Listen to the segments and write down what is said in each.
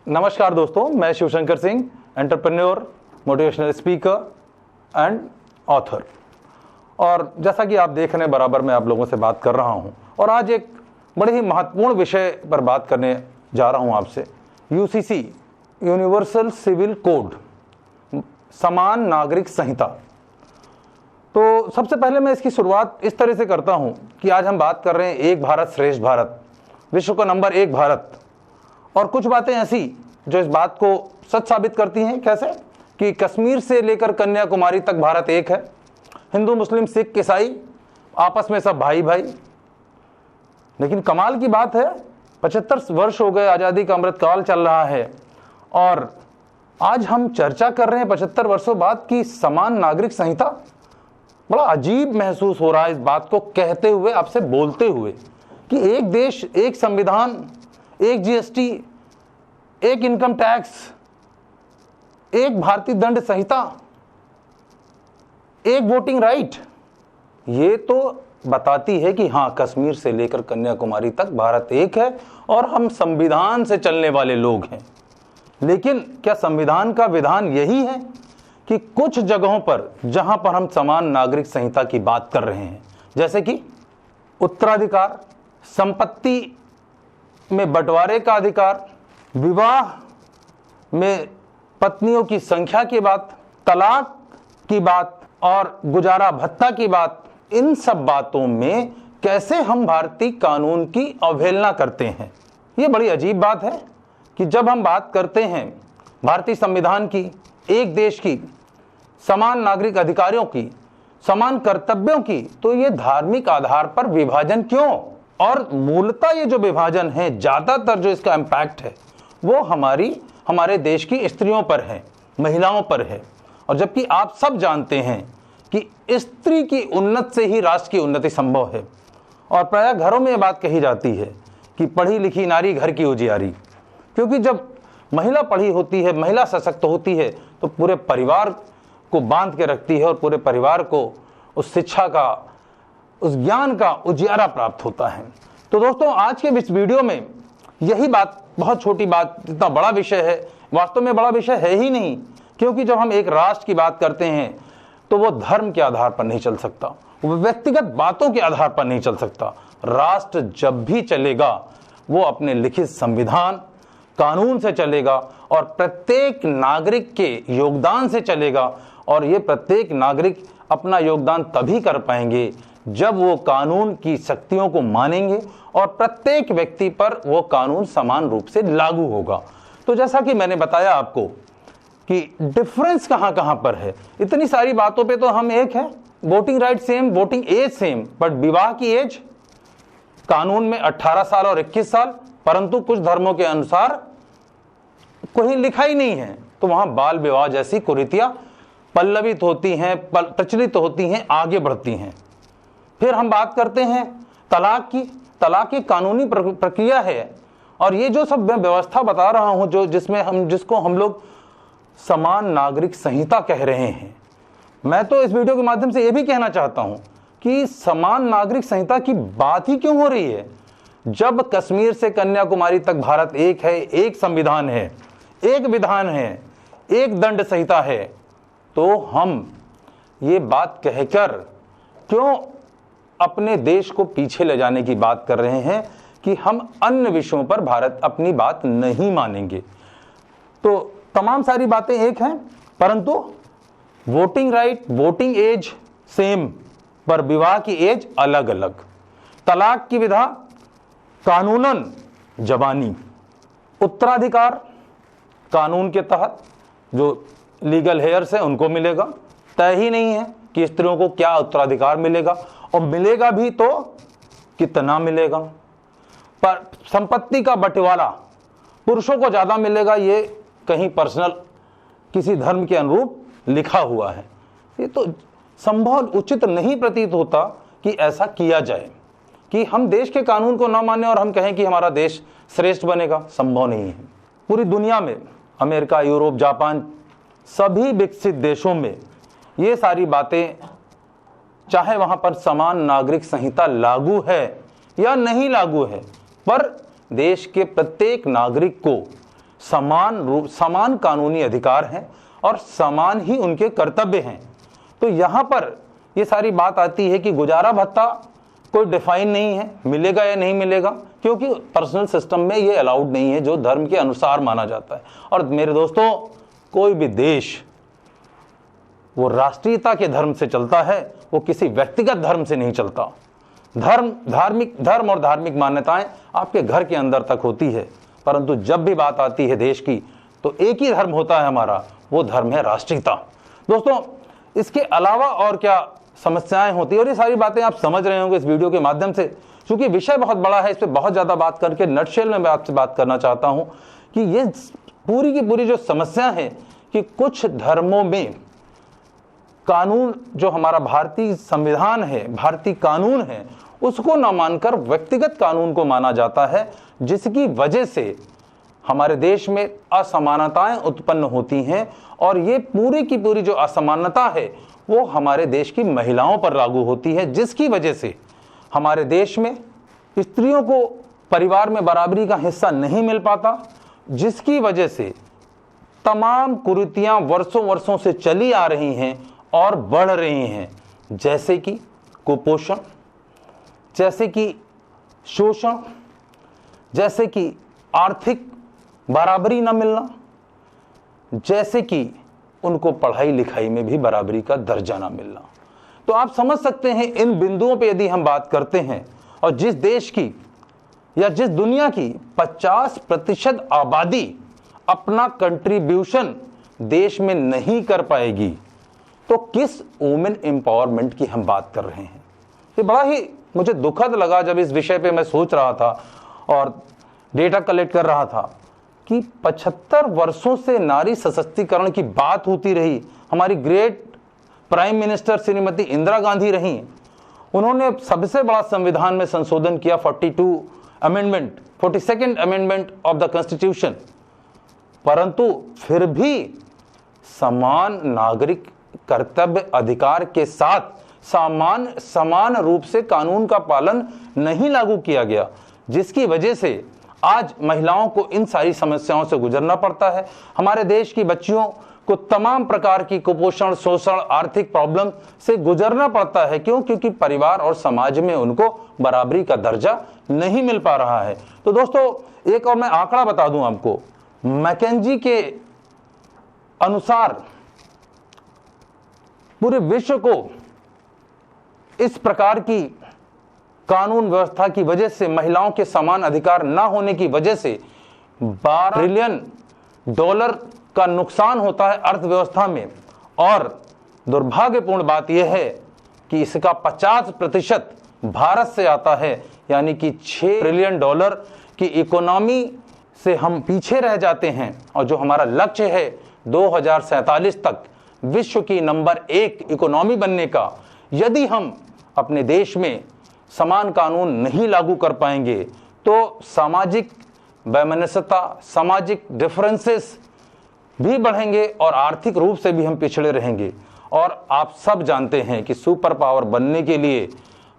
नमस्कार दोस्तों, मैं Shivshankar Singh, entrepreneur, motivational speaker and author. और जैसा कि आप देख रहे हैं, बराबर मैं आप लोगों से बात कर रहा हूं और आज एक बड़े ही महत्वपूर्ण विषय पर बात करने जा रहा हूं आपसे। यूसीसी, यूनिवर्सल सिविल कोड, समान नागरिक संहिता। तो सबसे पहले मैं इसकी शुरुआत इस तरह से करता हूं कि आज हम बात कर रहे हैं एक भारत श्रेष्ठ भारत, विश्व का नंबर 1 भारत। और कुछ बातें ऐसी जो इस बात को सच साबित करती हैं। कैसे कि कश्मीर से लेकर कन्याकुमारी तक भारत एक है। हिंदू, मुस्लिम, सिख, ईसाई आपस में सब भाई भाई। लेकिन कमाल की बात है, 75 वर्ष हो गए, आज़ादी का अमृत काल चल रहा है और आज हम चर्चा कर रहे हैं 75 वर्षों बाद की समान नागरिक संहिता। बड़ा अजीब महसूस हो रहा है इस बात को कहते हुए, आपसे बोलते हुए, कि एक देश, एक संविधान, एक जीएसटी, एक इनकम टैक्स, एक भारतीय दंड संहिता, एक वोटिंग राइट, ये तो बताती है कि हाँ, कश्मीर से लेकर कन्याकुमारी तक भारत एक है और हम संविधान से चलने वाले लोग हैं। लेकिन क्या संविधान का विधान यही है कि कुछ जगहों पर जहां पर हम समान नागरिक संहिता की बात कर रहे हैं, जैसे कि उत्तराधिकार, संपत्ति में बंटवारे का अधिकार, विवाह में पत्नियों की संख्या की बात, तलाक की बात और गुजारा भत्ता की बात, इन सब बातों में कैसे हम भारतीय कानून की अवहेलना करते हैं। ये बड़ी अजीब बात है कि जब हम बात करते हैं भारतीय संविधान की, एक देश की, समान नागरिक अधिकारों की, समान कर्तव्यों की, तो ये धार्मिक आधार पर विभाजन क्यों? और मूलतः ये जो विभाजन है, ज्यादातर जो इसका इम्पैक्ट है वो हमारे देश की स्त्रियों पर है, महिलाओं पर है। और जबकि आप सब जानते हैं कि स्त्री की उन्नति से ही राष्ट्र की उन्नति संभव है। और प्रायः घरों में ये बात कही जाती है कि पढ़ी लिखी नारी घर की उजियारी, क्योंकि जब महिला पढ़ी होती है, महिला सशक्त होती है, तो पूरे परिवार को बांध के रखती है और पूरे परिवार को उस शिक्षा का, उस ज्ञान का उजियारा प्राप्त होता है। तो दोस्तों, आज के इस वीडियो में यही बात, बहुत छोटी बात, इतना बड़ा विषय है, वास्तव में बड़ा विषय है ही नहीं, क्योंकि जब हम एक राष्ट्र की बात करते हैं तो वो धर्म के आधार पर नहीं चल सकता, वो व्यक्तिगत बातों के आधार पर नहीं चल सकता। राष्ट्र जब भी चलेगा वो अपने लिखित संविधान, कानून से चलेगा और प्रत्येक नागरिक के योगदान से चलेगा। और ये प्रत्येक नागरिक अपना योगदान तभी कर पाएंगे जब वो कानून की शक्तियों को मानेंगे और प्रत्येक व्यक्ति पर वो कानून समान रूप से लागू होगा। तो जैसा कि मैंने बताया आपको कि डिफरेंस कहां कहां पर है, इतनी सारी बातों पे तो हम एक हैं। Voting right same, voting age same, but विवाह की एज कानून में 18 साल और 21 साल, परंतु कुछ धर्मों के अनुसार कोई लिखा ही नहीं है। तो वहां बाल विवाह जैसी कुरीतियां पल्लवित होती हैं, प्रचलित होती हैं, आगे बढ़ती हैं। फिर हम बात करते हैं तलाक की। तलाक एक कानूनी प्रक्रिया है और ये जो सब मैं व्यवस्था बता रहा हूं, जिसको हम लोग समान नागरिक संहिता कह रहे हैं, मैं तो इस वीडियो के माध्यम से ये भी कहना चाहता हूं कि समान नागरिक संहिता की बात ही क्यों हो रही है, जब कश्मीर से कन्याकुमारी तक भारत एक है, एक संविधान है, एक विधान है, एक दंड संहिता है। तो हम ये बात कहकर क्यों अपने देश को पीछे ले जाने की बात कर रहे हैं कि हम अन्य विषयों पर भारत अपनी बात नहीं मानेंगे। तो तमाम सारी बातें एक हैं, परंतु voting right, voting age same, पर विवाह की एज अलग अलग। तलाक की विधा कानूनन जबानी। उत्तराधिकार कानून के तहत जो लीगल हेयर्स है उनको मिलेगा। तय ही नहीं है कि स्त्रियों को क्या उत्तराधिकार मिलेगा, और मिलेगा भी तो कितना मिलेगा। पर संपत्ति का बंटवारा पुरुषों को ज्यादा मिलेगा, ये कहीं पर्सनल किसी धर्म के अनुरूप लिखा हुआ है। ये तो संभव, उचित नहीं प्रतीत होता कि ऐसा किया जाए, कि हम देश के कानून को न माने और हम कहें कि हमारा देश श्रेष्ठ बनेगा। संभव नहीं है। पूरी दुनिया में, अमेरिका, यूरोप, जापान, सभी विकसित देशों में ये सारी बातें, चाहे वहां पर समान नागरिक संहिता लागू है या नहीं लागू है, पर देश के प्रत्येक नागरिक को समान कानूनी अधिकार हैं और समान ही उनके कर्तव्य हैं। तो यहाँ पर ये सारी बात आती है कि गुजारा भत्ता कोई डिफाइन नहीं है, मिलेगा या नहीं मिलेगा, क्योंकि पर्सनल सिस्टम में ये अलाउड नहीं है जो धर्म के अनुसार माना जाता है। और मेरे दोस्तों, कोई भी देश वो राष्ट्रीयता के धर्म से चलता है, वो किसी व्यक्तिगत धर्म से नहीं चलता। धर्म और धार्मिक मान्यताएं आपके घर के अंदर तक होती है, परंतु जब भी बात आती है देश की तो एक ही धर्म होता है हमारा, वो धर्म है राष्ट्रीयता। दोस्तों, इसके अलावा और क्या समस्याएं होती है, और ये सारी बातें आप समझ रहे होंगे इस वीडियो के माध्यम से। क्योंकि विषय बहुत बड़ा है, इस पर बहुत ज्यादा बात करके नटशेल में मैं आपसे बात करना चाहता हूं कि ये पूरी की पूरी जो समस्या है कि कुछ धर्मों में कानून, जो हमारा भारतीय संविधान है, भारतीय कानून है, उसको न मानकर व्यक्तिगत कानून को माना जाता है, जिसकी वजह से हमारे देश में असमानताएं उत्पन्न होती हैं। और ये पूरी की पूरी जो असमानता है वो हमारे देश की महिलाओं पर लागू होती है, जिसकी वजह से हमारे देश में स्त्रियों को परिवार में बराबरी का हिस्सा नहीं मिल पाता, जिसकी वजह से तमाम कुरीतियां वर्षों वर्षों से चली आ रही हैं और बढ़ रही हैं, जैसे कि कुपोषण, जैसे कि शोषण, जैसे कि आर्थिक बराबरी न मिलना, जैसे कि उनको पढ़ाई लिखाई में भी बराबरी का दर्जा न मिलना। तो आप समझ सकते हैं इन बिंदुओं पे यदि हम बात करते हैं, और जिस देश की या जिस दुनिया की 50% आबादी अपना कंट्रीब्यूशन देश में नहीं कर पाएगी, तो किस वुमेन एम्पावरमेंट की हम बात कर रहे हैं। ये बड़ा ही मुझे दुखद लगा जब इस विषय पे मैं सोच रहा था और डेटा कलेक्ट कर रहा था कि 75 वर्षों से नारी सशक्तिकरण की बात होती रही। हमारी great prime minister Shrimati Indira Gandhi रही, उन्होंने सबसे बड़ा संविधान में संशोधन किया, 42nd amendment of the constitution, परंतु फिर भी समान नागरिक कर्तव्य अधिकार के साथ समान रूप से कानून का पालन नहीं लागू किया गया, जिसकी वजह से आज महिलाओं को इन सारी समस्याओं से गुजरना पड़ता है। हमारे देश की बच्चियों को तमाम प्रकार की कुपोषण, शोषण, आर्थिक प्रॉब्लम से गुजरना पड़ता है। क्यों? क्योंकि परिवार और समाज में उनको बराबरी का दर्जा नहीं मिल पा रहा है। तो दोस्तों, एक और मैं आंकड़ा बता दूं आपको, मैकेंजी के अनुसार पूरे विश्व को इस प्रकार की कानून व्यवस्था की वजह से, महिलाओं के समान अधिकार न होने की वजह से $12 ट्रिलियन का नुकसान होता है अर्थव्यवस्था में। और दुर्भाग्यपूर्ण बात यह है कि इसका 50% भारत से आता है, यानी कि $6 ट्रिलियन की इकोनॉमी से हम पीछे रह जाते हैं। और जो हमारा लक्ष्य है 2047 तक विश्व की नंबर 1 इकोनॉमी बनने का, यदि हम अपने देश में समान कानून नहीं लागू कर पाएंगे तो सामाजिक वैमनस्यता, सामाजिक डिफरेंसेस भी बढ़ेंगे और आर्थिक रूप से भी हम पिछड़े रहेंगे। और आप सब जानते हैं कि सुपर पावर बनने के लिए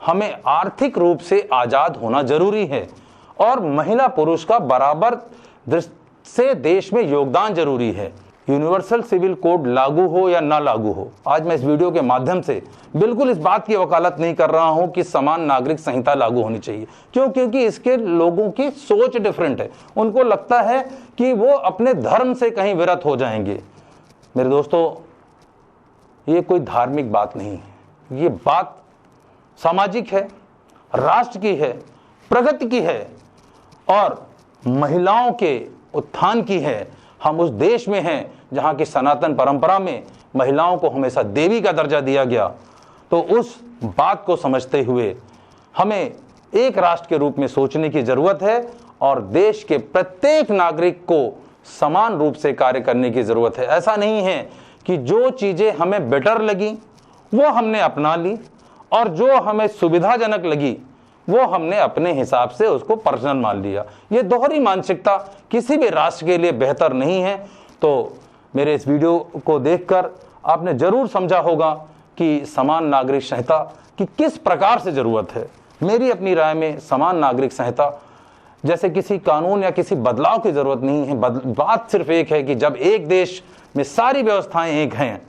हमें आर्थिक रूप से आज़ाद होना जरूरी है और महिला पुरुष का बराबर दृष्टि से देश में योगदान जरूरी है। यूनिवर्सल सिविल कोड लागू हो या ना लागू हो, आज मैं इस वीडियो के माध्यम से बिल्कुल इस बात की वकालत नहीं कर रहा हूं कि समान नागरिक संहिता लागू होनी चाहिए। क्यों? क्योंकि इसके लोगों की सोच डिफरेंट है। उनको लगता है कि वो अपने धर्म से कहीं विरत हो जाएंगे। मेरे दोस्तों, ये कोई धार्मिक बात नहीं है, ये बात सामाजिक है, राष्ट्र की है, प्रगति की है और महिलाओं के उत्थान की है। हम उस देश में हैं जहां की सनातन परंपरा में महिलाओं को हमेशा देवी का दर्जा दिया गया। तो उस बात को समझते हुए हमें एक राष्ट्र के रूप में सोचने की जरूरत है और देश के प्रत्येक नागरिक को समान रूप से कार्य करने की जरूरत है। ऐसा नहीं है कि जो चीजें हमें बेटर लगी वो हमने अपना ली और जो हमें सुविधाजनक लगी वो हमने अपने हिसाब से उसको पर्सनल मान लिया। ये दोहरी मानसिकता किसी भी राष्ट्र के लिए बेहतर नहीं है। तो मेरे इस वीडियो को देखकर आपने जरूर समझा होगा कि समान नागरिक संहिता की किस प्रकार से जरूरत है। मेरी अपनी राय में समान नागरिक संहिता जैसे किसी कानून या किसी बदलाव की जरूरत नहीं है। बात सिर्फ एक है कि जब एक देश में सारी व्यवस्थाएं एक हैं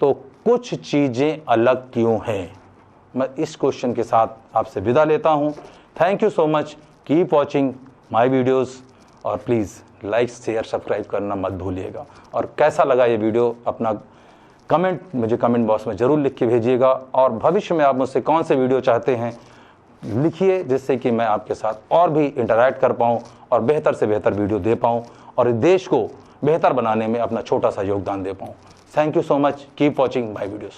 तो कुछ चीजें अलग क्यों हैं। मैं इस क्वेश्चन के साथ आपसे विदा लेता हूं। Thank you so much, keep watching my videos और प्लीज़ लाइक शेयर सब्सक्राइब करना मत भूलिएगा। और कैसा लगा ये वीडियो अपना कमेंट मुझे कमेंट बॉक्स में ज़रूर लिख के भेजिएगा। और भविष्य में आप मुझसे कौन से वीडियो चाहते हैं लिखिए, जिससे कि मैं आपके साथ और भी इंटरैक्ट कर पाऊँ और बेहतर से बेहतर वीडियो दे पाऊँ और देश को बेहतर बनाने में अपना छोटा सा योगदान दे पाऊँ। Thank you so much, keep watching my videos.